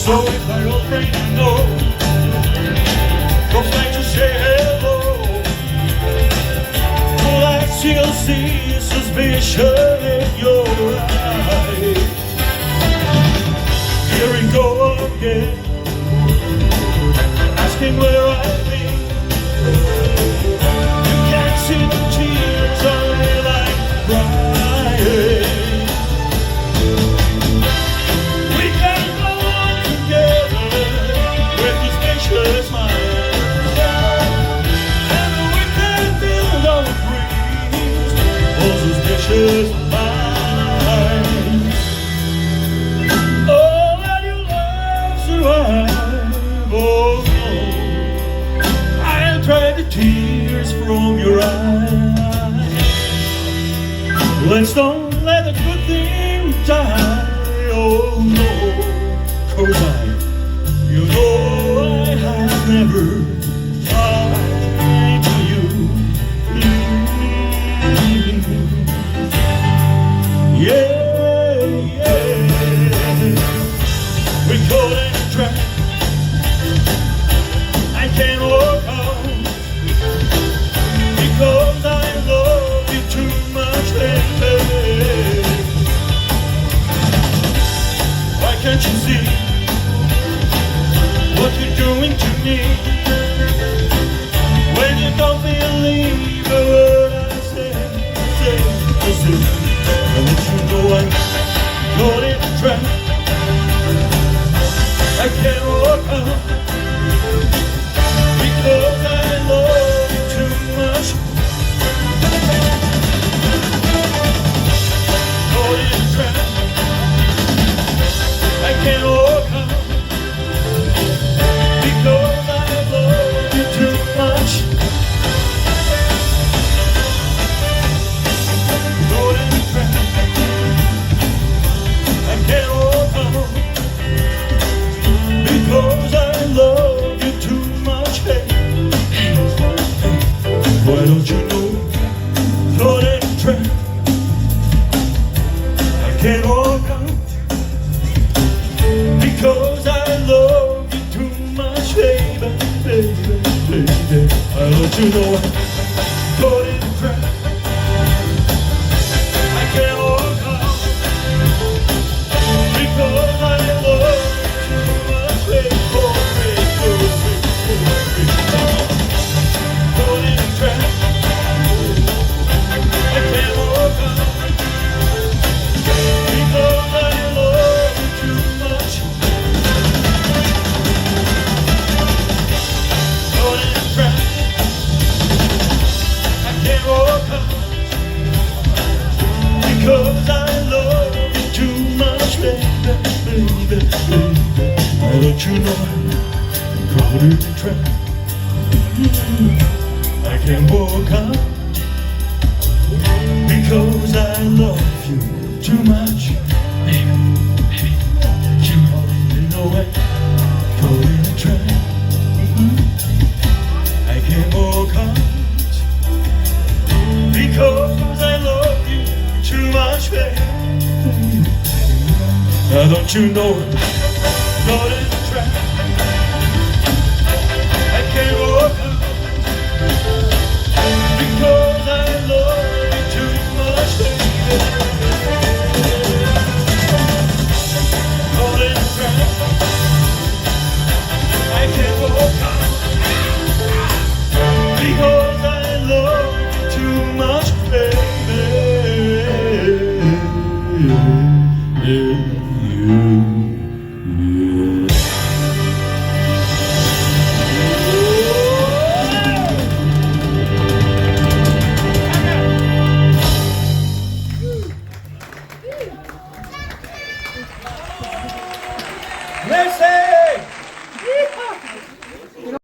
So if my old friend you know comes back to say hello, will I still see suspicion in your eyes? Here we go again, asking where I've been. You can't see the tears on me like crying. We can go on together with this speechless mind, and we can build our dreams for suspicious minds. Oh, let your love survive. Oh, I'll dry the tears from your eyes. Let's don't let a good thing die. Oh no, 'cause you know I have never lied to you. Yeah, yeah. We caught in a trap. I can't walk out because I love you too much, baby. Why can't you see what you're doing to me? When you don't believe a word I say, listen, I want you to know I'm caught in a trap. I can't walk out because I love you too much. Caught in a trap. I can't walk out because I love you too much. Caught in a trap. I can't walk out because I love you too much. Hey, why don't you know? Caught in a trap. I can't walk out because I love you too much, baby, baby, baby. Why don't you know I'm caught in a trap? I can't walk out because I love you too much, baby, caught in a trap. I can't walk out because I love you too much. Caught in a trap. I can't walk out because I love you too much, baby, baby, baby. Why don't you know I'm caught in a trap? I can't walk out because I love you too much, baby, baby. You already know I'm caught in a trap. I can't walk out because I love you too much, baby. Now don't you know I'm caught in a trap? I can't walk out because I love you too much, baby. Caught in a trap. I can't walk out because I love you too much, baby. Yeah, Merci!